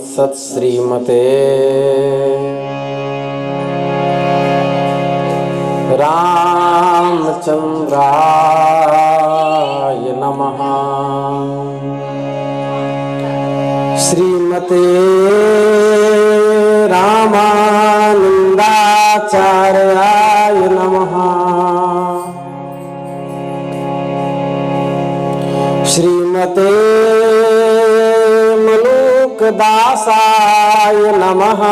सत् श्रीमते रामचंद्राय नमः। श्रीमते रामानंदाचार्याय नमः। श्रीमते मलुकदासाय नमः।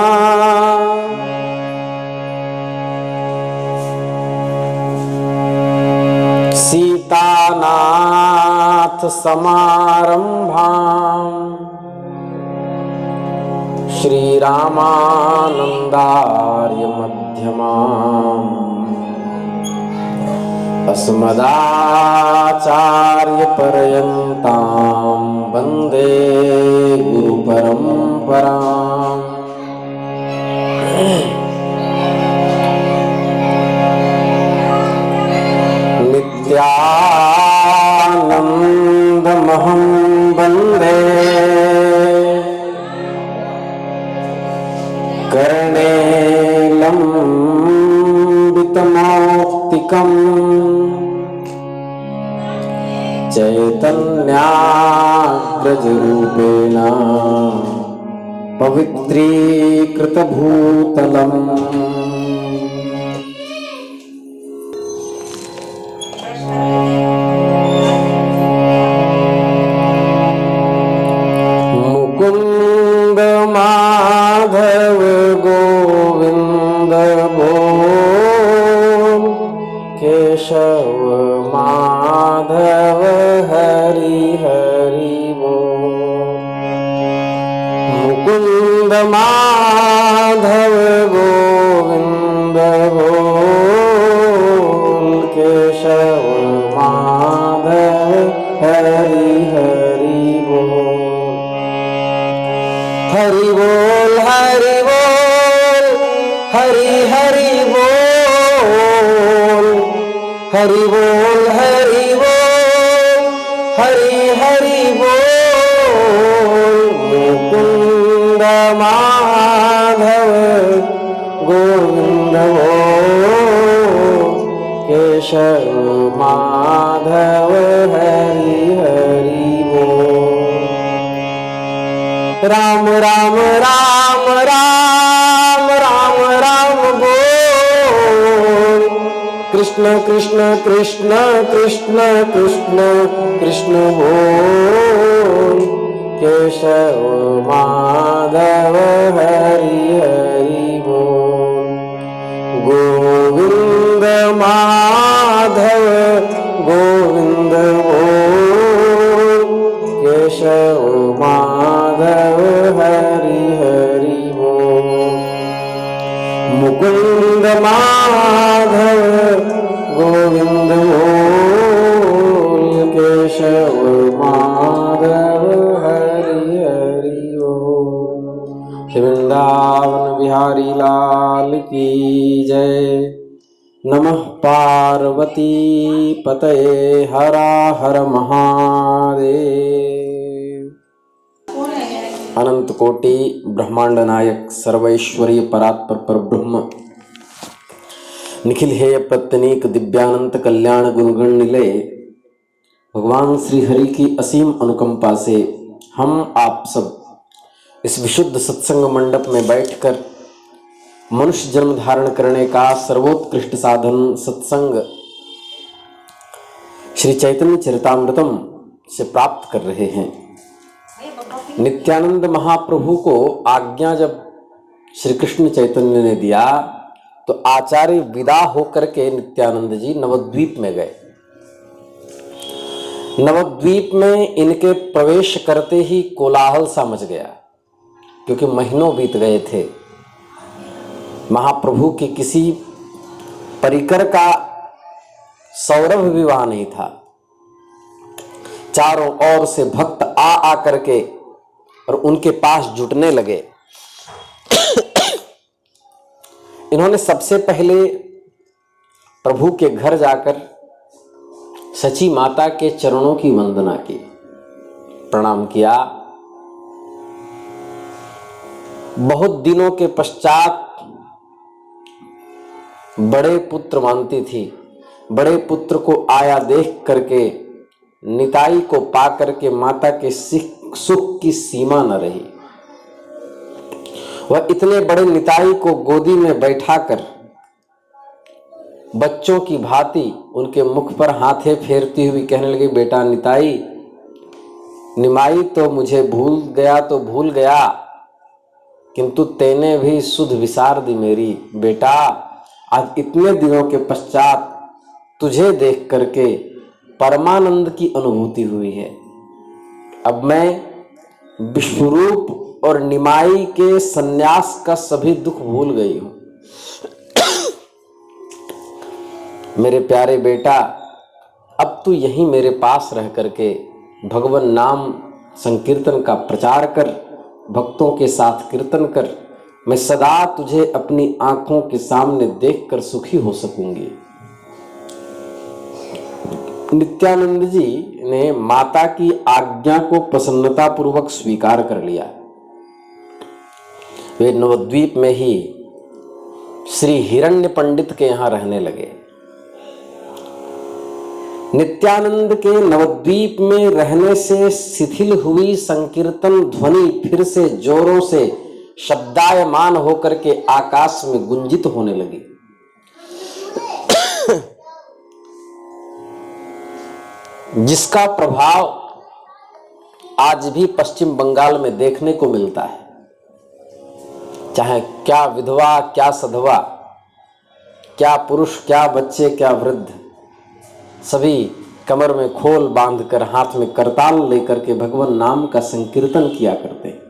सीतानाथ समारंभां श्रीरामानंदार्य मध्यमाम् अस्मदाचार्य पर्यन्तां वन्दे गुरु परम्पराम्। नित्यानन्दमहं वन्दे कर्णेलम्बितमौक्तिकम् चैतन्याग्रजरूपेण पवित्रीकृतभूतलम्। मुकुंद माधव गोविंद बोल, केशव माधव हरि हरि बोल। मुकुंद माधव गोविंद बोल, केशव माधव हरि हरि बोल। हरि बोल हरि बोल, हरि हरि बोल। हरि बोल हरि बोल, हरि हरि बोल। मुकुंद माधव गोविंद बोल, केशव माधव हरि हरि बोल। राम राम राम राम राम राम बोल। कृष्ण कृष्ण कृष्ण कृष्ण कृष्ण कृष्ण बोल, केशव माधव हरि हरि बोल। गोविंद माधव गोविंद बोल, केशव माधव हरि हरि बोल। मुकुंद माधव गोविंद बोल, केशव माधव हरि हरि बोल। श्री वृंदावन बिहारी लाल की जय। नमः पार्वती पतये, हरा हर महादेव। अनंत कोटि ब्रह्मांड नायक सर्वैश्वर्य परात्पर परब्रह्म निखिल हेय प्रत्यनीक दिव्यानंत कल्याण गुणगण निलय भगवान श्री हरि की असीम अनुकंपा से हम आप सब इस विशुद्ध सत्संग मंडप में बैठकर मनुष्य जन्म धारण करने का सर्वोत्कृष्ट साधन सत्संग श्री चैतन्य चरितामृतम से प्राप्त कर रहे हैं। नित्यानंद महाप्रभु को आज्ञा जब श्री कृष्ण चैतन्य ने दिया तो आचार्य विदा होकर के नित्यानंद जी नवद्वीप में गए। नवद्वीप में इनके प्रवेश करते ही कोलाहल सा मच गया, क्योंकि महीनों बीत गए थे। महाप्रभु के किसी परिकर का सौरभ विवाह नहीं था। चारों ओर से भक्त आ करके और उनके पास जुटने लगे। इन्होंने सबसे पहले प्रभु के घर जाकर सची माता के चरणों की वंदना की, प्रणाम किया। बहुत दिनों के पश्चात बड़े पुत्र मानती थी। बड़े पुत्र को आया देख करके निताई को पा करके माता के सुख की सीमा न रही। वह इतने बड़े निताई को गोदी में बैठाकर बच्चों की भांति उनके मुख पर हाथे फेरती हुई कहने लगी, बेटा निताई, निमाई तो मुझे भूल गया तो भूल गया, किंतु तेने भी सुध विसार दी मेरी। बेटा, आज इतने दिनों के पश्चात तुझे देख करके परमानंद की अनुभूति हुई है। अब मैं विश्वरूप और निमाई के सन्यास का सभी दुख भूल गई हूं। मेरे प्यारे बेटा, अब तू यहीं मेरे पास रह करके भगवान नाम संकीर्तन का प्रचार कर, भक्तों के साथ कीर्तन कर। मैं सदा तुझे अपनी आंखों के सामने देखकर सुखी हो सकूंगी। नित्यानंद जी ने माता की आज्ञा को प्रसन्नता पूर्वक स्वीकार कर लिया। वे नवद्वीप में ही श्री हिरण्य पंडित के यहां रहने लगे। नित्यानंद के नवद्वीप में रहने से शिथिल हुई संकीर्तन ध्वनि फिर से जोरों से शब्दायमान होकर के आकाश में गुंजित होने लगी। जिसका प्रभाव आज भी पश्चिम बंगाल में देखने को मिलता है। चाहे क्या विधवा, क्या सधवा, क्या पुरुष, क्या बच्चे, क्या वृद्ध, सभी कमर में खोल बांधकर हाथ में करताल लेकर के भगवान नाम का संकीर्तन किया करते हैं।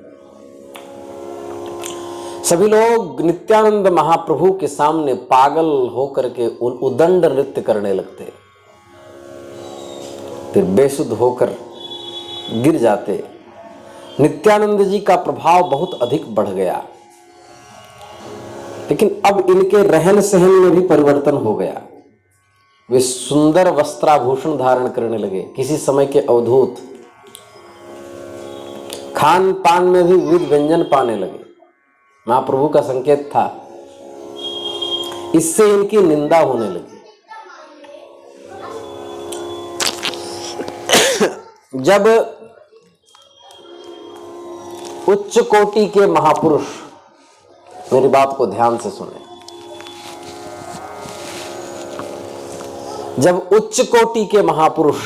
सभी लोग नित्यानंद महाप्रभु के सामने पागल होकर के उदंड नृत्य करने लगते, फिर बेसुध होकर गिर जाते। नित्यानंद जी का प्रभाव बहुत अधिक बढ़ गया, लेकिन अब इनके रहन सहन में भी परिवर्तन हो गया। वे सुंदर वस्त्राभूषण धारण करने लगे, किसी समय के अवधूत। खान पान में भी विविध व्यंजन पाने लगे, महाप्रभु का संकेत था। इससे इनकी निंदा होने लगी। जब उच्च कोटि के महापुरुष, मेरी बात को ध्यान से सुने, जब उच्च कोटि के महापुरुष,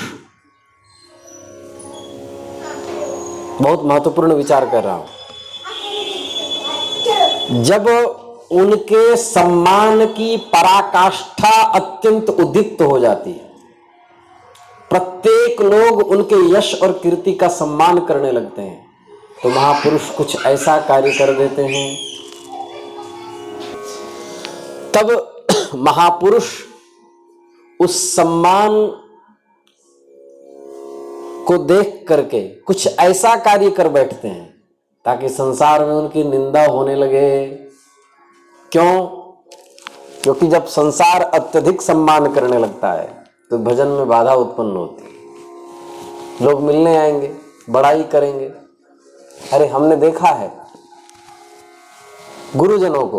बहुत महत्वपूर्ण विचार कर रहा हूं, जब उनके सम्मान की पराकाष्ठा अत्यंत उद्दीप्त हो जाती है, प्रत्येक लोग उनके यश और कीर्ति का सम्मान करने लगते हैं, तो महापुरुष कुछ ऐसा कार्य कर देते हैं। तब महापुरुष उस सम्मान को देख करके कुछ ऐसा कार्य कर बैठते हैं ताकि संसार में उनकी निंदा होने लगे। क्यों? क्योंकि जब संसार अत्यधिक सम्मान करने लगता है तो भजन में बाधा उत्पन्न होती है। लोग मिलने आएंगे, बड़ाई करेंगे। अरे हमने देखा है गुरुजनों को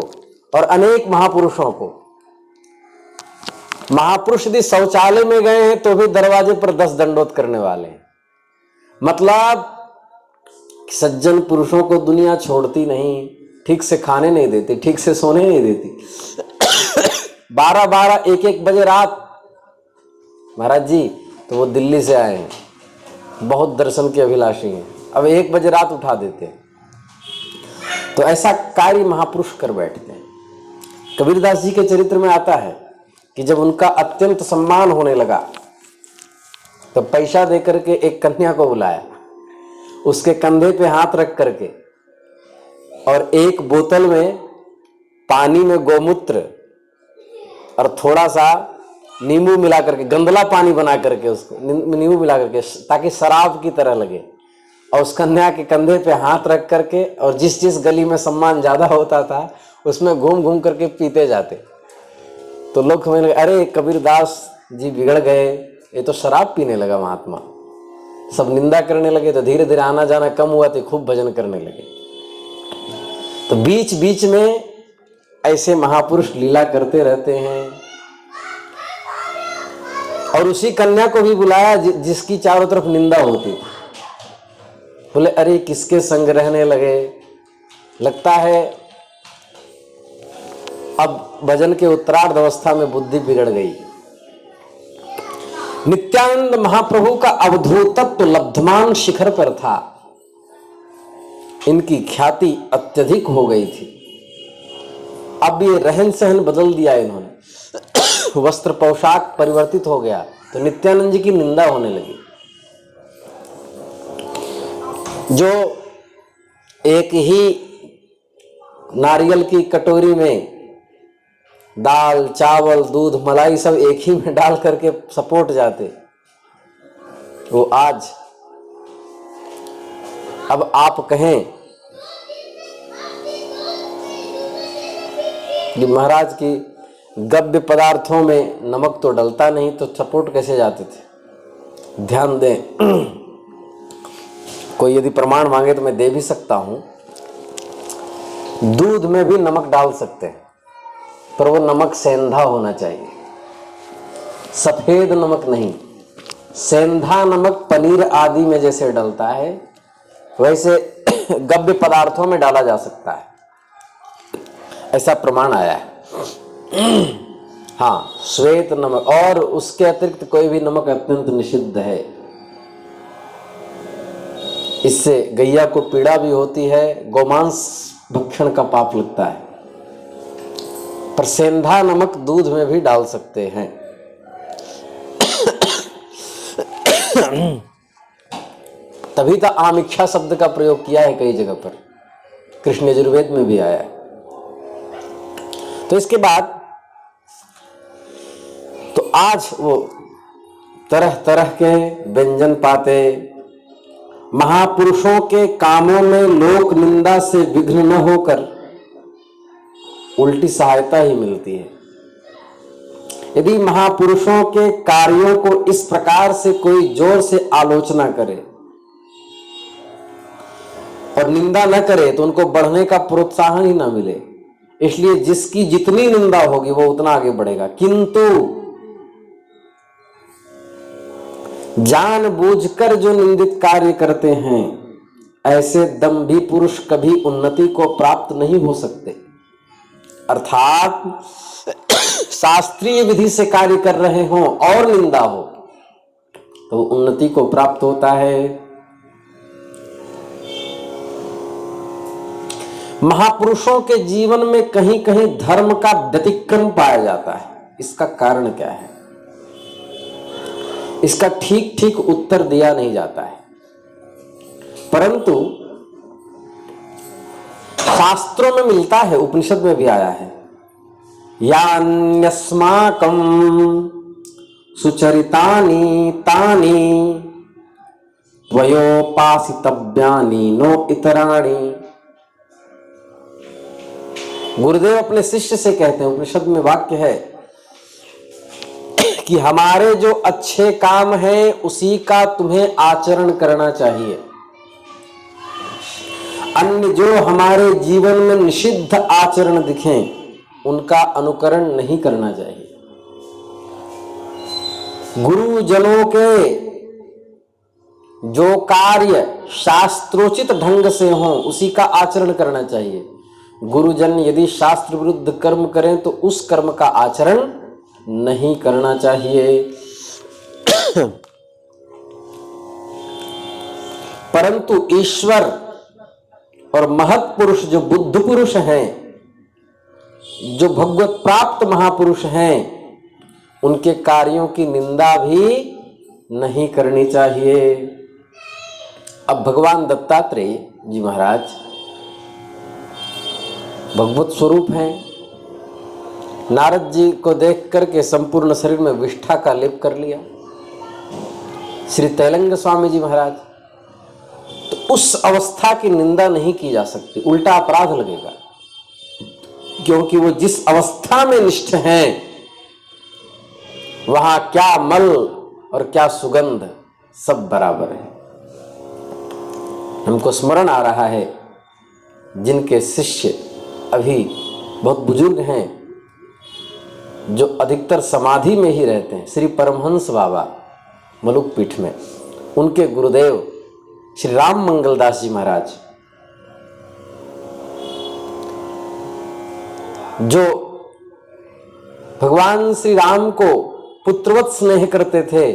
और अनेक महापुरुषों को, महापुरुष यदि शौचालय में गए हैं तो भी दरवाजे पर 10 दंडोत करने वाले हैं। मतलब सज्जन पुरुषों को दुनिया छोड़ती नहीं, ठीक से खाने नहीं देती, ठीक से सोने नहीं देती। 12-12, 1-1 बजे रात, महाराज जी तो वो दिल्ली से आए हैं, बहुत दर्शन के अभिलाषी हैं, अब 1 बजे रात उठा देते हैं। तो ऐसा कार्य महापुरुष कर बैठते हैं। कबीरदास जी के चरित्र में आता है कि जब उनका अत्यंत सम्मान होने लगा तो पैसा देकर के एक कन्या को बुलाया, उसके कंधे पे हाथ रख करके और एक बोतल में पानी में गोमूत्र और थोड़ा सा नींबू मिला करके, गंदला पानी बना करके उसको नींबू मिला करके, ताकि शराब की तरह लगे, और उस कन्या के कंधे पे हाथ रख करके, और जिस जिस गली में सम्मान ज्यादा होता था उसमें घूम घूम करके पीते जाते। तो लोग समझने लगे, अरे कबीरदास जी बिगड़ गए, ये तो शराब पीने लगा महात्मा। सब निंदा करने लगे। तो धीरे धीरे आना जाना कम हुआ तो खूब भजन करने लगे। तो बीच बीच में ऐसे महापुरुष लीला करते रहते हैं। और उसी कन्या को भी बुलाया जिसकी चारों तरफ निंदा होती थी। बोले अरे किसके संग रहने लगे, लगता है अब भजन के उत्तरार्ध अवस्था में बुद्धि बिगड़ गई। नित्यानंद महाप्रभु का अवधूतत्व लब्धमान शिखर पर था, इनकी ख्याति अत्यधिक हो गई थी। अब ये रहन सहन बदल दिया इन्होंने, वस्त्र पोशाक परिवर्तित हो गया, तो नित्यानंद जी की निंदा होने लगी। जो एक ही नारियल की कटोरी में दाल चावल दूध मलाई सब एक ही में डाल करके सपोर्ट जाते, वो आज अब आप कहें कि महाराज की गव्य पदार्थों में नमक तो डलता नहीं, तो सपोर्ट कैसे जाते थे? ध्यान दें, कोई यदि प्रमाण मांगे तो मैं दे भी सकता हूं। दूध में भी नमक डाल सकते हैं, पर वो नमक सेंधा होना चाहिए, सफेद नमक नहीं। सेंधा नमक पनीर आदि में जैसे डलता है, वैसे गव्य पदार्थों में डाला जा सकता है, ऐसा प्रमाण आया है। हाँ, श्वेत नमक और उसके अतिरिक्त कोई भी नमक अत्यंत निषिद्ध है। इससे गैया को पीड़ा भी होती है, गोमांस भक्षण का पाप लगता है। पर सेंधा नमक दूध में भी डाल सकते हैं। तभी तो आमिक्षा शब्द का प्रयोग किया है कई जगह पर, कृष्ण यजुर्वेद में भी आया है। तो इसके बाद तो आज वो तरह तरह के व्यंजन पाते, महापुरुषों के कामों में लोक निंदा से विघ्न न होकर उल्टी सहायता ही मिलती है। यदि महापुरुषों के कार्यों को इस प्रकार से कोई जोर से आलोचना करे और निंदा न करे, तो उनको बढ़ने का प्रोत्साहन ही ना मिले। इसलिए जिसकी जितनी निंदा होगी वो उतना आगे बढ़ेगा। किंतु जानबूझकर जो निंदित कार्य करते हैं, ऐसे दंभी पुरुष कभी उन्नति को प्राप्त नहीं हो सकते। अर्थात शास्त्रीय विधि से कार्य कर रहे हों और निंदा हो तो उन्नति को प्राप्त होता है। महापुरुषों के जीवन में कहीं कहीं धर्म का व्यतिक्रम पाया जाता है। इसका कारण क्या है? इसका ठीक ठीक उत्तर दिया नहीं जाता है, परंतु शास्त्रों में मिलता है, उपनिषद में भी आया है। यान्यस्माकं सुचरितानि तानि त्वयोपासितव्यानि नो इतराणि। गुरुदेव अपने शिष्य से कहते हैं, उपनिषद में वाक्य है कि हमारे जो अच्छे काम हैं उसी का तुम्हें आचरण करना चाहिए, अन्य जो हमारे जीवन में निषिद्ध आचरण दिखें उनका अनुकरण नहीं करना चाहिए। गुरुजनों के जो कार्य शास्त्रोचित ढंग से हों उसी का आचरण करना चाहिए। गुरुजन यदि शास्त्र विरुद्ध कर्म करें तो उस कर्म का आचरण नहीं करना चाहिए। परंतु ईश्वर और महत् पुरुष जो बुद्ध पुरुष हैं, जो भगवत प्राप्त महापुरुष हैं, उनके कार्यों की निंदा भी नहीं करनी चाहिए। अब भगवान दत्तात्रेय जी महाराज भगवत स्वरूप हैं। नारद जी को देख करके संपूर्ण शरीर में विष्ठा का लेप कर लिया। श्री तैलंग स्वामी जी महाराज, तो उस अवस्था की निंदा नहीं की जा सकती, उल्टा अपराध लगेगा, क्योंकि वो जिस अवस्था में निष्ठ हैं वहां क्या मल और क्या सुगंध सब बराबर है। हमको स्मरण आ रहा है जिनके शिष्य अभी बहुत बुजुर्ग हैं, जो अधिकतर समाधि में ही रहते हैं, श्री परमहंस बाबा मलुक पीठ में, उनके गुरुदेव श्री राम मंगलदास जी महाराज, जो भगवान श्री राम को पुत्रवत स्नेह करते थे,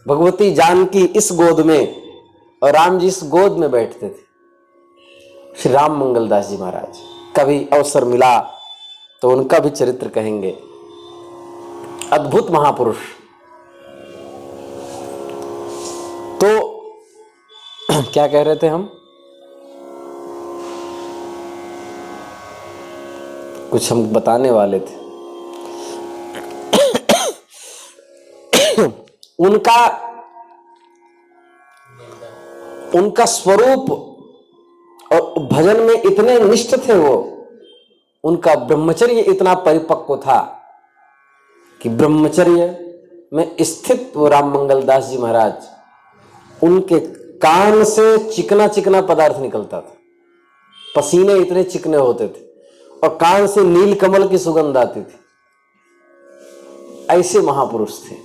भगवती जानकी इस गोद में और राम जी इस गोद में बैठते थे, श्री राम मंगलदास जी महाराज। कभी अवसर मिला तो उनका भी चरित्र कहेंगे। अद्भुत महापुरुष। तो क्या कह रहे थे हम? कुछ हम बताने वाले थे। उनका स्वरूप और भजन में इतने निष्ठ थे वो, उनका ब्रह्मचर्य इतना परिपक्व था कि ब्रह्मचर्य में स्थित वो राम मंगलदास जी महाराज, उनके कान से चिकना चिकना पदार्थ निकलता था, पसीने इतने चिकने होते थे और कान से नील कमल की सुगंध आती थी। ऐसे महापुरुष थे।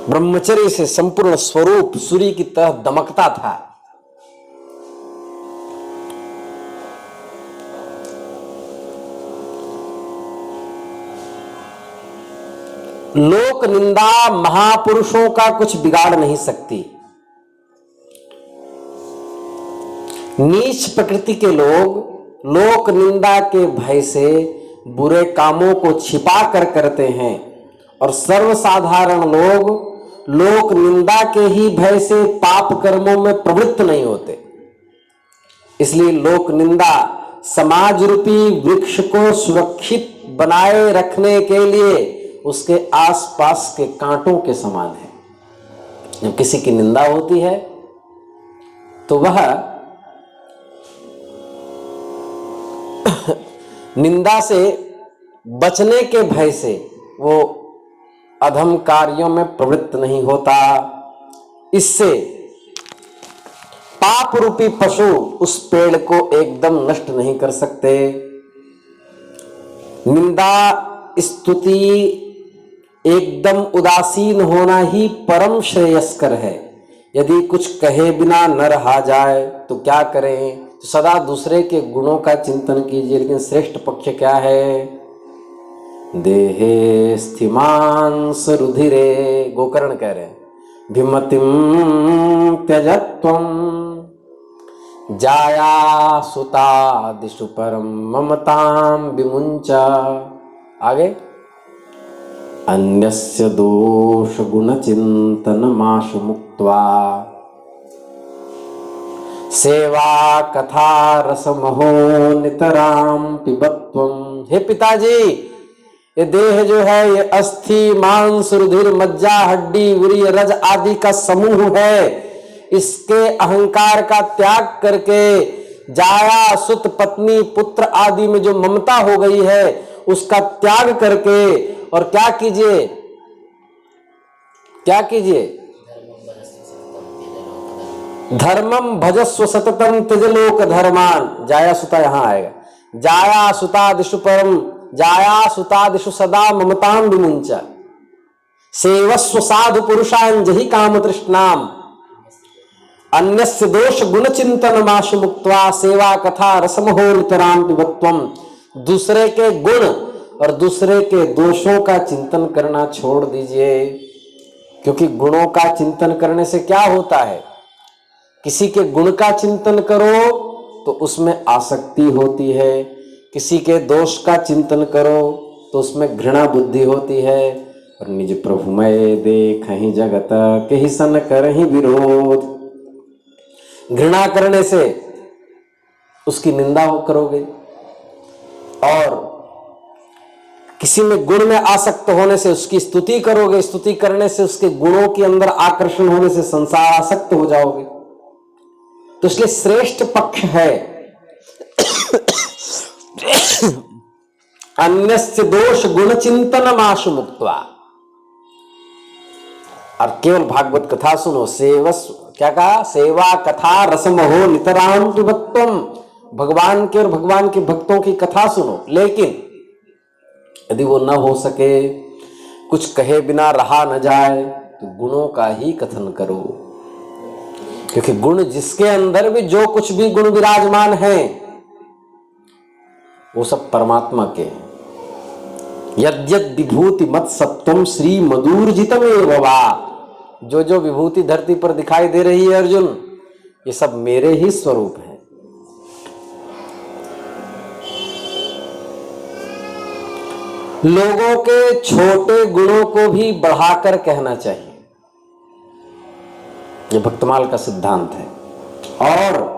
ब्रह्मचर्य से संपूर्ण स्वरूप सूर्य की तरह दमकता था। लोक निंदा महापुरुषों का कुछ बिगाड़ नहीं सकती। नीच प्रकृति के लोग लोक निंदा के भय से बुरे कामों को छिपा कर करते हैं और सर्वसाधारण लोग लोक निंदा के ही भय से पाप कर्मों में प्रवृत्त नहीं होते। इसलिए लोक निंदा समाज रूपी वृक्ष को सुरक्षित बनाए रखने के लिए उसके आसपास के कांटों के समान है। जब किसी की निंदा होती है तो वह निंदा से बचने के भय से वो अधम कार्यों में प्रवृत्त नहीं होता। इससे पाप रूपी पशु उस पेड़ को एकदम नष्ट नहीं कर सकते। निंदा स्तुति एकदम उदासीन होना ही परम श्रेयस्कर है। यदि कुछ कहे बिना न रहा जाए तो क्या करें? तो सदा दूसरे के गुणों का चिंतन कीजिए। लेकिन श्रेष्ठ पक्ष क्या है? देहे स्थिमान रुधिरे, गोकर्ण कह रहे हैं, भिमतिम त्यजत्वम जाया सुता दिशु परम ममताम विमुंचा। आगे, अन्यस्य दोष गुण चिंतन माशु मुक्त्वा सेवा कथा रसमहो नितराम पिबत्वम। हे पिताजी, ये देह जो है ये अस्थि मांस रुधिर मज्जा हड्डी वीर्य रज आदि का समूह है। इसके अहंकार का त्याग करके जाया सुत पत्नी पुत्र आदि में जो ममता हो गई है उसका त्याग करके और क्या कीजिए? क्या कीजिए? धर्मम भजस्व सततम त्यजलोक धर्मान। जाया सुता यहां आएगा। जाया सुता दिशु परम, जाया सुता दिशु सदा ममताम विमुंचा। सेवस्व साधु पुरुषान जहि काम तृष्णाम अन्यस्य दोष गुण चिंतन माशु मुक्त्वा सेवा कथा रसमहो नितराम पिबत्वम। दूसरे के गुण और दूसरे के दोषों का चिंतन करना छोड़ दीजिए, क्योंकि गुणों का चिंतन करने से क्या होता है? किसी के गुण का चिंतन करो तो उसमें आसक्ति होती है, किसी के दोष का चिंतन करो तो उसमें घृणा बुद्धि होती है। और निज प्रभु मैं देखहि जगत केहि सन करहि विरोध। घृणा करने से उसकी निंदा हो करोगे और किसी में गुण में आसक्त होने से उसकी स्तुति करोगे, स्तुति करने से उसके गुणों के अंदर आकर्षण होने से संसार आसक्त हो जाओगे। तो इसलिए श्रेष्ठ पक्ष है अन्यस्य दोष गुण चिंतन माशु मुक्त्वा। और केवल भागवत कथा सुनो, सेवस्व क्या कहा? सेवा कथा रसमहो नितराम पिबत्वम, भगवान के और भगवान के भक्तों की कथा सुनो। लेकिन यदि वो न हो सके, कुछ कहे बिना रहा न जाए, तो गुणों का ही कथन करो, क्योंकि गुण जिसके अंदर भी जो कुछ भी गुण विराजमान है वो सब परमात्मा के हैं। यद्यद विभूति मत सत्वम श्री मधुरजितमेव वा, जो जो विभूति धरती पर दिखाई दे रही है अर्जुन, ये सब मेरे ही स्वरूप है। लोगों के छोटे गुणों को भी बढ़ाकर कहना चाहिए, ये भक्तमाल का सिद्धांत है, और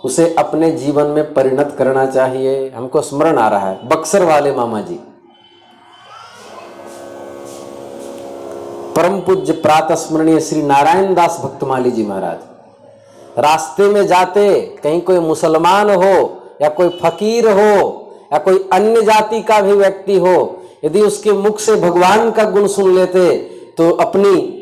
उसे अपने जीवन में परिणत करना चाहिए। हमको स्मरण आ रहा है बक्सर वाले मामा जी, परम पूज्य प्रातः स्मरणीय श्री नारायण दास भक्तमाली जी महाराज, रास्ते में जाते कहीं कोई मुसलमान हो या कोई फकीर हो या कोई अन्य जाति का भी व्यक्ति हो, यदि उसके मुख से भगवान का गुण सुन लेते तो अपनी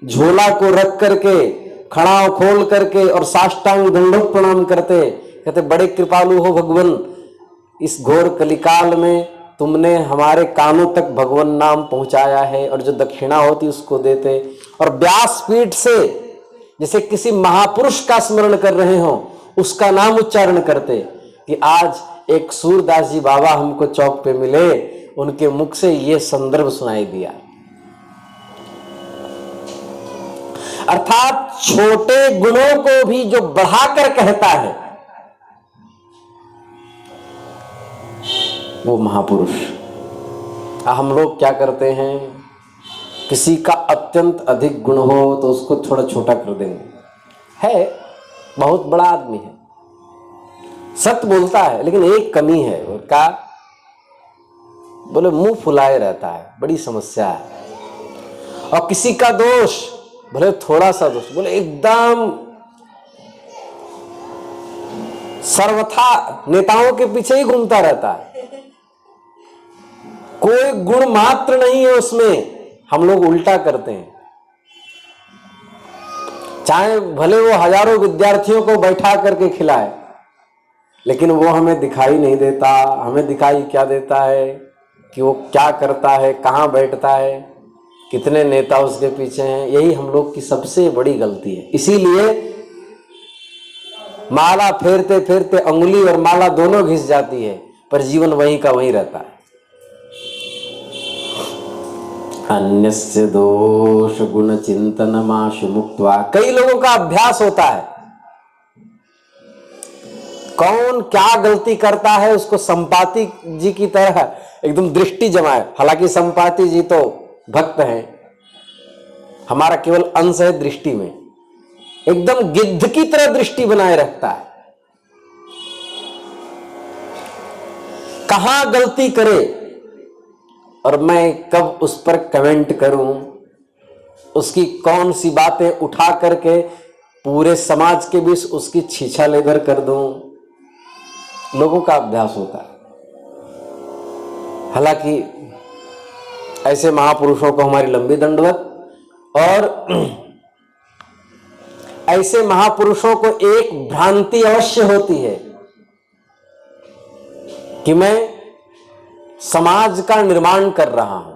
झोला को रख करके, खड़ाव खोल करके और साष्टांग दंडवत प्रणाम करते, कहते बड़े कृपालु हो भगवान, इस घोर कलिकाल में तुमने हमारे कानों तक भगवान नाम पहुंचाया है, और जो दक्षिणा होती उसको देते। और व्यासपीठ से जैसे किसी महापुरुष का स्मरण कर रहे हो, उसका नाम उच्चारण करते कि आज एक सूरदास जी बाबा हमको चौक पे मिले, उनके मुख से ये संदर्भ सुनाई दिया। अर्थात छोटे गुणों को भी जो बढ़ाकर कहता है वो महापुरुष। हम लोग क्या करते हैं, किसी का अत्यंत अधिक गुण हो तो उसको थोड़ा छोटा कर देंगे, है बहुत बड़ा आदमी है, सत्य बोलता है, लेकिन एक कमी है, और क्या? बोले मुंह फुलाए रहता है, बड़ी समस्या है। और किसी का दोष, भले थोड़ा सा दोष, बोले एकदम सर्वथा नेताओं के पीछे ही घूमता रहता है, कोई गुण मात्र नहीं है उसमें। हम लोग उल्टा करते हैं, चाहे भले वो हजारों विद्यार्थियों को बैठा करके खिलाए, लेकिन वो हमें दिखाई नहीं देता। हमें दिखाई क्या देता है कि वो क्या करता है, कहाँ बैठता है, कितने नेता उसके पीछे हैं। यही हम लोग की सबसे बड़ी गलती है। इसीलिए माला फेरते फेरते अंगुली और माला दोनों घिस जाती है, पर जीवन वहीं का वहीं रहता है। अन्यस्य दोष गुण चिंतनमाशु मुक्त्वा, कई लोगों का अभ्यास होता है, कौन क्या गलती करता है उसको संपाति जी की तरह एकदम दृष्टि जमाए। हालांकि संपाति जी तो भक्त हैं, हमारा केवल अंश है दृष्टि में, एकदम गिद्ध की तरह दृष्टि बनाए रखता है, कहां गलती करे और मैं कब उस पर कमेंट करूं, उसकी कौन सी बातें उठा करके पूरे समाज के बीच उसकी छीछा लेकर कर दूं, लोगों का अभ्यास होता है। हालांकि ऐसे महापुरुषों को हमारी लंबी दंडवत, और ऐसे महापुरुषों को एक भ्रांति अवश्य होती है कि मैं समाज का निर्माण कर रहा हूं,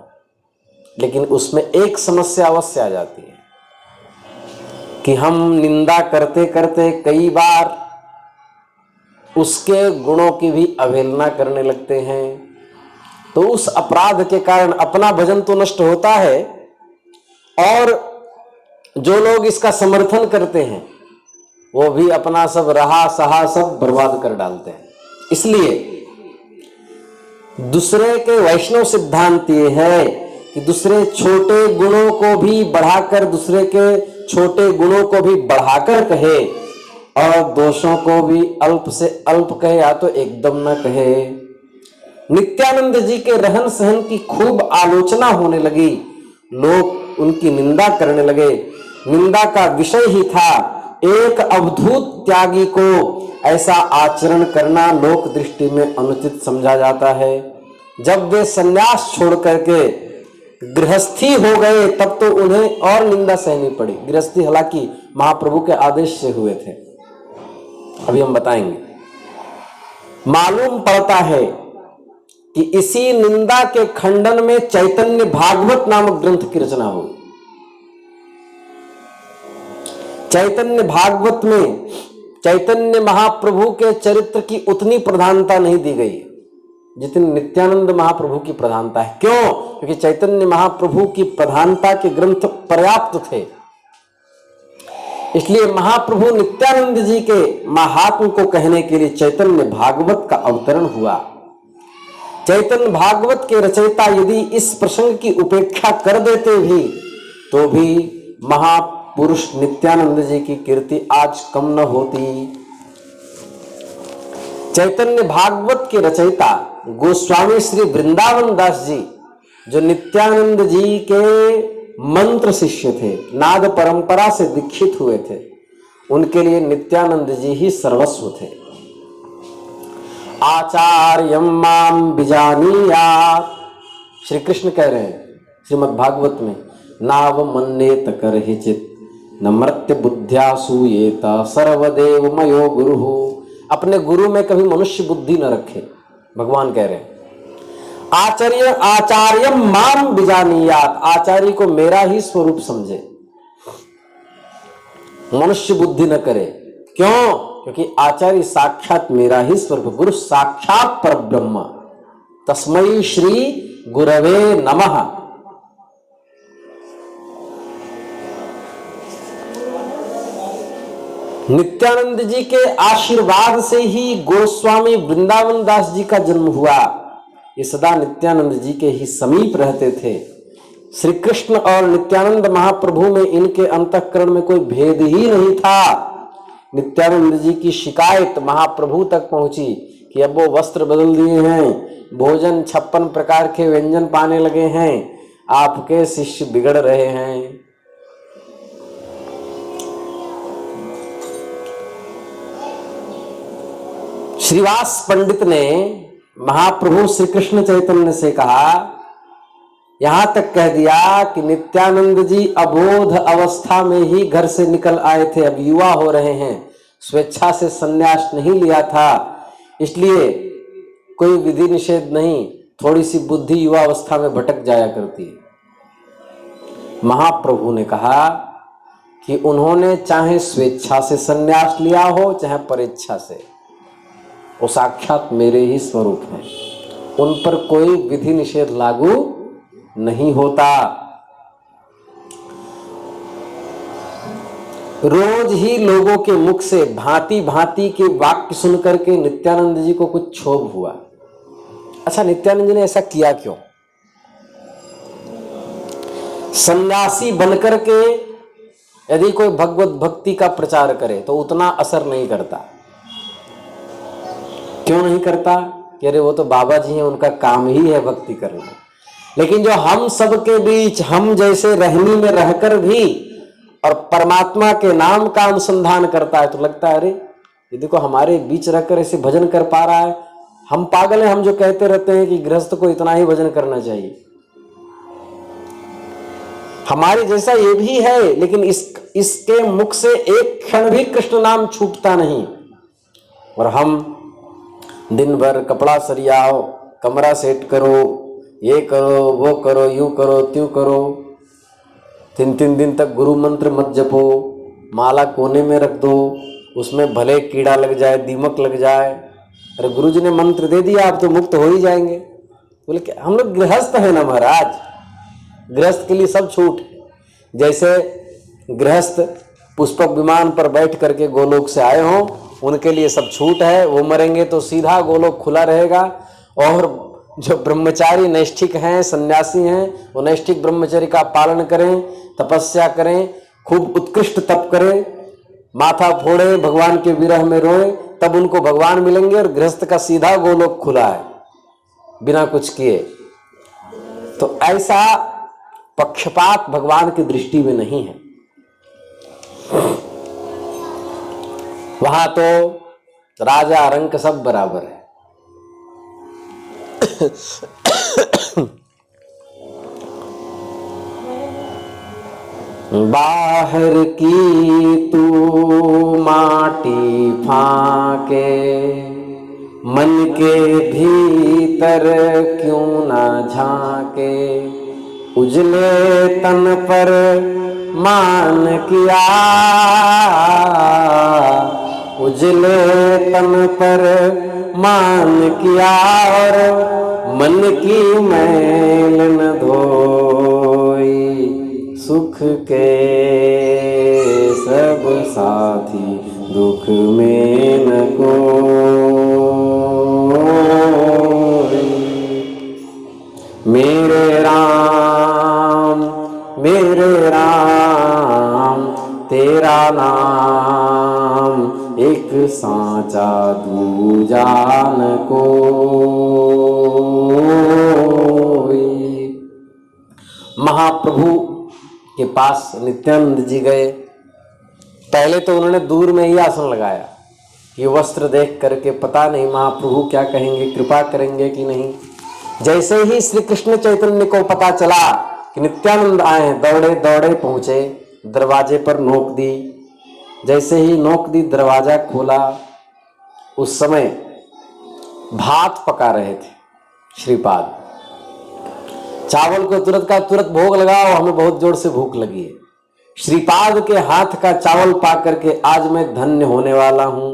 लेकिन उसमें एक समस्या अवश्य आ जाती है कि हम निंदा करते करते कई बार उसके गुणों की भी अवहेलना करने लगते हैं। तो उस अपराध के कारण अपना भजन तो नष्ट होता है, और जो लोग इसका समर्थन करते हैं वो भी अपना सब रहा सहा सब बर्बाद कर डालते हैं। इसलिए दूसरे के वैष्णव सिद्धांत ये है कि दूसरे छोटे गुणों को भी बढ़ाकर, दूसरे के छोटे गुणों को भी बढ़ाकर कहे, और दोषों को भी अल्प से अल्प कहे, या तो एकदम न कहे। नित्यानंद जी के रहन सहन की खूब आलोचना होने लगी, लोग उनकी निंदा करने लगे। निंदा का विषय ही था एक अवधूत त्यागी को ऐसा आचरण करना लोक दृष्टि में अनुचित समझा जाता है। जब वे संन्यास छोड़ करके गृहस्थी हो गए तब तो उन्हें और निंदा सहनी पड़ी। गृहस्थी हालांकि महाप्रभु के आदेश से हुए थे, अभी हम बताएंगे। मालूम पड़ता है कि इसी निंदा के खंडन में चैतन्य भागवत नामक ग्रंथ की रचना हुई। चैतन्य भागवत में चैतन्य महाप्रभु के चरित्र की उतनी प्रधानता नहीं दी गई जितनी नित्यानंद महाप्रभु की प्रधानता है। क्यों? क्योंकि चैतन्य महाप्रभु की प्रधानता के ग्रंथ पर्याप्त थे, इसलिए महाप्रभु नित्यानंद जी के महात्म को कहने के लिए चैतन्य भागवत का अवतरण हुआ। चैतन्य भागवत के रचयिता यदि इस प्रसंग की उपेक्षा कर देते भी तो भी महापुरुष नित्यानंद जी की कीर्ति आज कम न होती। चैतन्य भागवत के रचयिता गोस्वामी श्री वृंदावन दास जी, जो नित्यानंद जी के मंत्र शिष्य थे, नाद परंपरा से दीक्षित हुए थे, उनके लिए नित्यानंद जी ही सर्वस्व थे। आचार्यम माम बिजानीयात्, श्री कृष्ण कह रहे हैं श्रीमद् भागवत में, नाव मन्नेत करहिचित न मर्त्य बुद्ध्या सूयेत सर्वदेव मयो गुरु। अपने गुरु में कभी मनुष्य बुद्धि न रखे, भगवान कह रहे हैं। आचार्य माम बिजानीयात, आचार्य को मेरा ही स्वरूप समझे, मनुष्य बुद्धि न करे। क्यों? क्योंकि आचार्य साक्षात मेरा ही स्वरूप, गुरु साक्षात परब्रह्म, तस्मै श्री गुरवे नमः। नित्यानंद जी के आशीर्वाद से ही गोस्वामी वृंदावन दास जी का जन्म हुआ। ये सदा नित्यानंद जी के ही समीप रहते थे। श्री कृष्ण और नित्यानंद महाप्रभु में इनके अंतःकरण में कोई भेद ही नहीं था। नित्यानंद जी की शिकायत महाप्रभु तक पहुंची कि अब वो वस्त्र बदल दिए हैं, भोजन 56 प्रकार के व्यंजन पाने लगे हैं, आपके शिष्य बिगड़ रहे हैं। श्रीवास पंडित ने महाप्रभु श्री कृष्ण चैतन्य से कहा, यहां तक कह दिया कि नित्यानंद जी अबोध अवस्था में ही घर से निकल आए थे, अब युवा हो रहे हैं, स्वेच्छा से संन्यास नहीं लिया था, इसलिए कोई विधि निषेध नहीं, थोड़ी सी बुद्धि युवा अवस्था में भटक जाया करती है। महाप्रभु ने कहा कि उन्होंने चाहे स्वेच्छा से संन्यास लिया हो चाहे परेच्छा से, वो साक्षात मेरे ही स्वरूप हैं, उन पर कोई विधि निषेध लागू नहीं होता। रोज ही लोगों के मुख से भांति भांति के वाक्य सुनकर के नित्यानंद जी को कुछ क्षोभ हुआ। अच्छा, नित्यानंद जी ने ऐसा किया क्यों? सन्यासी बनकर के यदि कोई भगवत भक्ति का प्रचार करे तो उतना असर नहीं करता। क्यों नहीं करता? कि अरे वो तो बाबा जी हैं, उनका काम ही है भक्ति करना। लेकिन जो हम सबके बीच हम जैसे रहनी में रहकर भी और परमात्मा के नाम का अनुसंधान करता है तो लगता है अरे ये देखो हमारे बीच रहकर ऐसे भजन कर पा रहा है, हम पागल हैं हम जो कहते रहते हैं कि गृहस्थ को इतना ही भजन करना चाहिए। हमारे जैसा ये भी है, लेकिन इसके मुख से एक क्षण भी कृष्ण नाम छूटता नहीं। और हम दिन भर कपड़ा सरियाओ, कमरा सेट करो, ये करो वो करो, यूं करो त्यों करो, 3 दिन तक गुरु मंत्र मत जपो, माला कोने में रख दो, उसमें भले कीड़ा लग जाए, दीमक लग जाए, अरे गुरु जी ने मंत्र दे दिया आप तो मुक्त हो ही जाएंगे। बोले कि हम लोग गृहस्थ है ना महाराज, गृहस्थ के लिए सब छूट। जैसे गृहस्थ पुष्पक विमान पर बैठ करके गोलोक से आए हों, उनके लिए सब छूट है, वो मरेंगे तो सीधा गोलोक खुला रहेगा। और जो ब्रह्मचारी नैष्ठिक हैं, सन्यासी हैं, वो नैष्ठिक ब्रह्मचर्य का पालन करें, तपस्या करें, खूब उत्कृष्ट तप करें, माथा फोड़े, भगवान के विरह में रोए, तब उनको भगवान मिलेंगे। और गृहस्थ का सीधा गोलोक खुला है बिना कुछ किए। तो ऐसा पक्षपात भगवान की दृष्टि में नहीं है। वहां तो राजा रंक सब बराबर है। बाहर की तू माटी फाके, मन के भीतर क्यों ना झांके। उजले तन पर मान किया, उजले तन पर मान किया, और मन की मैल न धोई। सुख के सब साथी दुख में न कोई। मेरे राम तेरा नाम, एक सांचा दूजा न कोई। महाप्रभु के पास नित्यानंद जी गए। पहले तो उन्होंने दूर में ही आसन लगाया। ये वस्त्र देख करके पता नहीं महाप्रभु क्या कहेंगे, कृपा करेंगे कि नहीं। जैसे ही श्री कृष्ण चैतन्य को पता चला कि नित्यानंद आए, दौड़े दौड़े पहुंचे, दरवाजे पर नोक दी। जैसे ही नोक दी, दरवाजा खोला, उस समय भात पका रहे थे श्रीपाद। चावल को तुरंत का तुरंत भोग लगाओ, हमें बहुत जोर से भूख लगी है। श्रीपाद के हाथ का चावल पा करके आज मैं धन्य होने वाला हूं।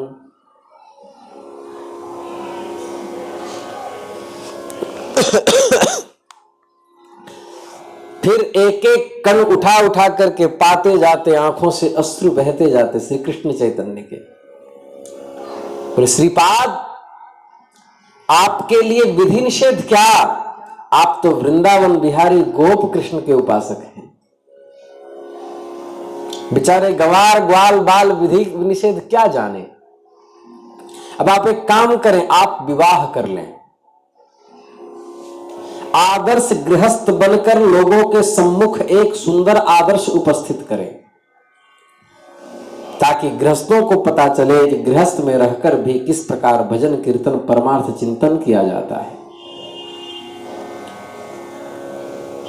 फिर एक एक कण उठा उठा करके पाते जाते, आंखों से अश्रु बहते जाते श्री कृष्ण चैतन्य के। और श्रीपाद, आपके लिए विधि निषेध क्या, आप तो वृंदावन बिहारी गोप कृष्ण के उपासक हैं। बेचारे गवार ग्वाल बाल विधि निषेध क्या जाने। अब आप एक काम करें, आप विवाह कर लें, आदर्श गृहस्थ बनकर लोगों के सम्मुख एक सुंदर आदर्श उपस्थित करें, ताकि गृहस्थों को पता चले कि गृहस्थ में रहकर भी किस प्रकार भजन कीर्तन परमार्थ चिंतन किया जाता है।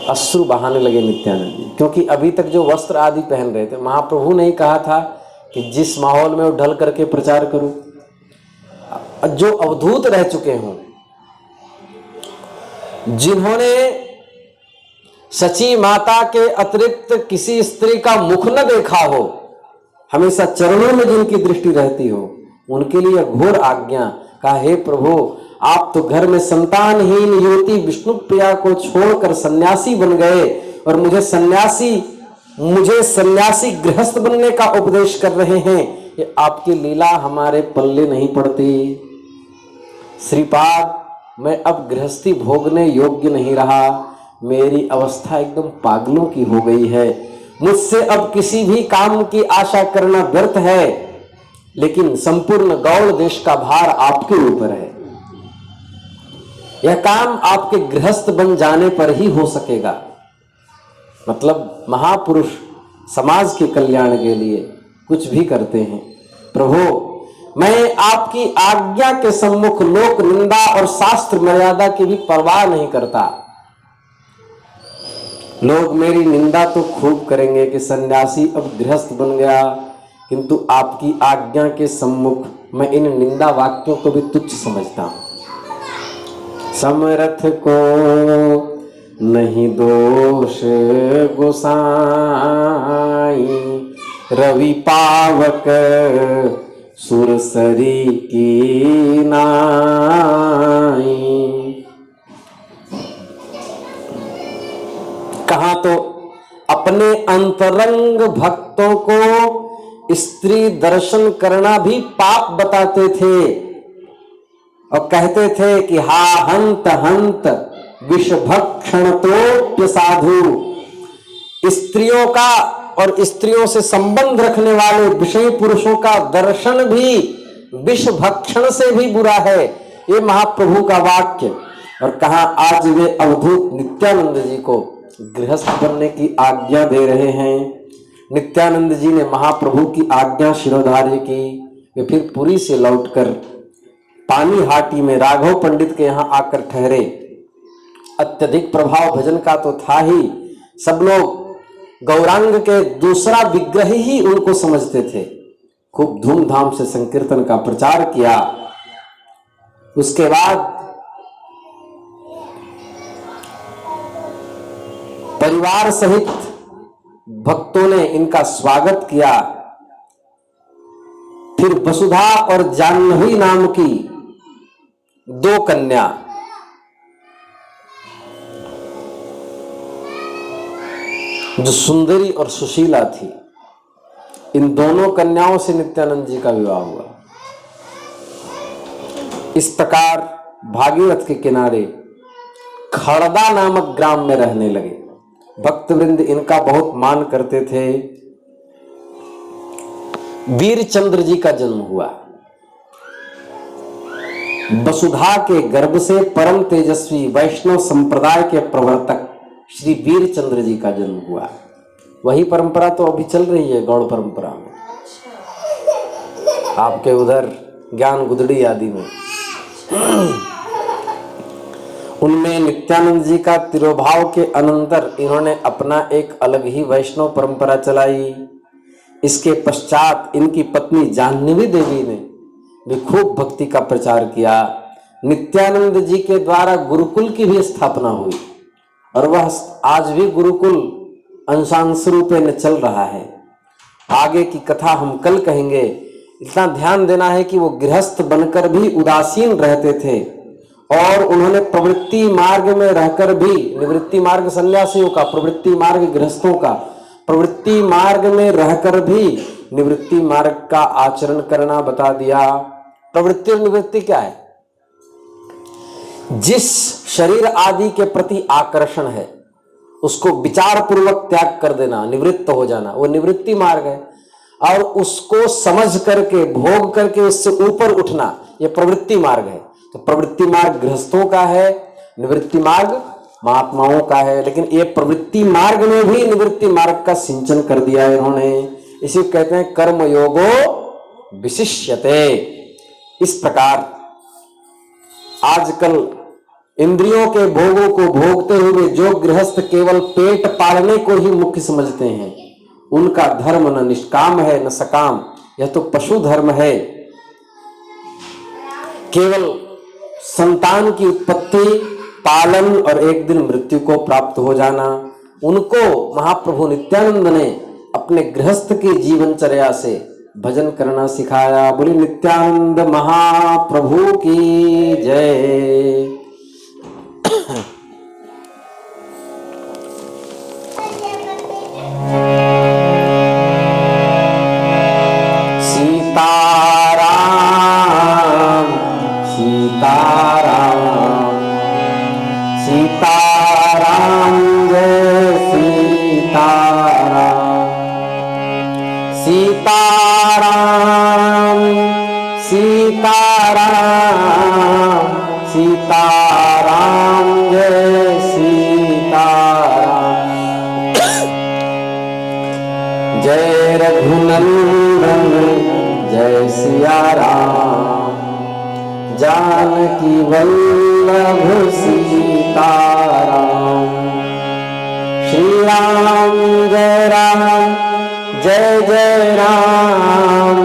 अश्रु बहाने लगे नित्यानंद जी, क्योंकि अभी तक जो वस्त्र आदि पहन रहे थे, महाप्रभु ने ही कहा था कि जिस माहौल में वो ढल करके प्रचार करूं। जो अवधूत रह चुके हों, जिन्होंने सची माता के अतिरिक्त किसी स्त्री का मुख न देखा हो, हमेशा चरणों में जिनकी दृष्टि रहती हो, उनके लिए घोर आज्ञा का, हे प्रभु, आप तो घर में संतानहीन युवती विष्णु प्रिया को छोड़कर सन्यासी बन गए, और मुझे सन्यासी गृहस्थ बनने का उपदेश कर रहे हैं। ये आपकी लीला हमारे पल्ले नहीं पड़ती। श्रीपाद, मैं अब गृहस्थी भोगने योग्य नहीं रहा। मेरी अवस्था एकदम पागलों की हो गई है। मुझसे अब किसी भी काम की आशा करना व्यर्थ है, लेकिन संपूर्ण गौड़ देश का भार आपके ऊपर है। यह काम आपके गृहस्थ बन जाने पर ही हो सकेगा। मतलब महापुरुष समाज के कल्याण के लिए कुछ भी करते हैं। प्रभु, मैं आपकी आज्ञा के सम्मुख लोक निंदा और शास्त्र मर्यादा की भी परवाह नहीं करता। लोग मेरी निंदा तो खूब करेंगे कि सन्यासी अब गृहस्थ बन गया, किंतु आपकी आज्ञा के सम्मुख मैं इन निंदा वाक्यों को भी तुच्छ समझता हूं। समरथ को नहीं दोष गोसाई, रवि पावक सुरसरी की नाई। कहा तो अपने अंतरंग भक्तों को स्त्री दर्शन करना भी पाप बताते थे, और कहते थे कि हा हंत हंत विषभक्षण तो साधु। स्त्रियों का और स्त्रियों से संबंध रखने वाले विषयी पुरुषों का दर्शन भी विष भक्षण से भी बुरा है। ये महाप्रभु का वाक्य। और कहा आज वे अवधूत नित्यानंद जी को गृहस्थ बनने की आज्ञा दे रहे हैं। नित्यानंद जी ने महाप्रभु की आज्ञा शिरोधार्य की। वे फिर पुरी से लौटकर पानी हाटी में राघव पंडित के यहाँ आकर ठहरे। अत्यधिक प्रभाव भजन का तो था ही। सब लोग गौरांग के दूसरा विग्रह ही उनको समझते थे। खूब धूमधाम से संकीर्तन का प्रचार किया। उसके बाद परिवार सहित भक्तों ने इनका स्वागत किया। फिर वसुधा और जाह्नवी नाम की दो कन्या, जो सुंदरी और सुशीला थी, इन दोनों कन्याओं से नित्यानंद जी का विवाह हुआ। इस प्रकार भागीरथ के किनारे खड़दा नामक ग्राम में रहने लगे। भक्तवृंद इनका बहुत मान करते थे। वीरचंद्र जी का जन्म हुआ। वसुधा के गर्भ से परम तेजस्वी वैष्णव संप्रदाय के प्रवर्तक श्री वीरचंद्र जी का जन्म हुआ। वही परंपरा तो अभी चल रही है गौड़ परंपरा में, आपके उधर ज्ञान गुदड़ी आदि में। उनमें नित्यानंद जी का तिरोभाव के अनंतर इन्होंने अपना एक अलग ही वैष्णव परंपरा चलाई। इसके पश्चात इनकी पत्नी जाह्नवी देवी ने भी खूब भक्ति का प्रचार किया। नित्यानंद जी के द्वारा गुरुकुल की भी स्थापना हुई और वह आज भी गुरुकुल अंशांश रूपेण चल रहा है। आगे की कथा हम कल कहेंगे। इतना ध्यान देना है कि वो गृहस्थ बनकर भी उदासीन रहते थे और उन्होंने प्रवृत्ति मार्ग में रहकर भी, निवृत्ति मार्ग सन्यासियों का, प्रवृत्ति मार्ग गृहस्थों का, प्रवृत्ति मार्ग में रहकर भी निवृत्ति मार्ग का आचरण करना बता दिया। प्रवृत्ति और निवृत्ति क्या है? जिस शरीर आदि के प्रति आकर्षण है उसको विचार पूर्वक त्याग कर देना, निवृत्त हो जाना, वो निवृत्ति मार्ग है। और उसको समझ करके, भोग करके उससे ऊपर उठना, ये प्रवृत्ति मार्ग है। तो प्रवृत्ति मार्ग गृहस्थों का है, निवृत्ति मार्ग महात्माओं का है। लेकिन ये प्रवृत्ति मार्ग में भी निवृत्ति मार्ग का सिंचन कर दिया इन्होंने। इसी कहते हैं कर्म योगो विशिष्यते। इस प्रकार आजकल इंद्रियों के भोगों को भोगते हुए जो गृहस्थ केवल पेट पालने को ही मुख्य समझते हैं, उनका धर्म न निष्काम है न सकाम, यह तो पशु धर्म है। केवल संतान की उत्पत्ति, पालन और एक दिन मृत्यु को प्राप्त हो जाना, उनको महाप्रभु नित्यानंद ने अपने गृहस्थ की जीवनचर्या से भजन करना सिखाया। बोले नित्यानंद महाप्रभु की जय। सीताराम सीताराम सीताराम जय सीताराम सीताराम सीताराम सीताराम जय सीताराम। जय रघुनंदन जय सिया राम, जानकी वल्लभ सीताराम। श्री राम जय राम जय जय राम,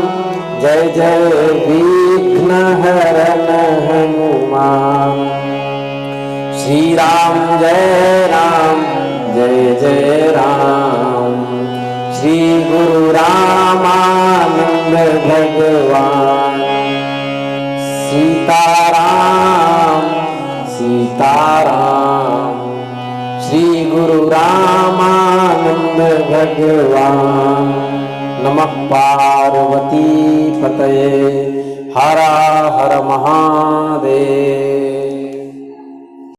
जय जय विघ्न हरन हनुमान। श्री राम जय जय राम, श्री गुरु रामानंद भगवान। सीताराम सीताराम, श्री गुरु रामानंद भगवान। नमः पार्वती पतये, हर हर महादेव।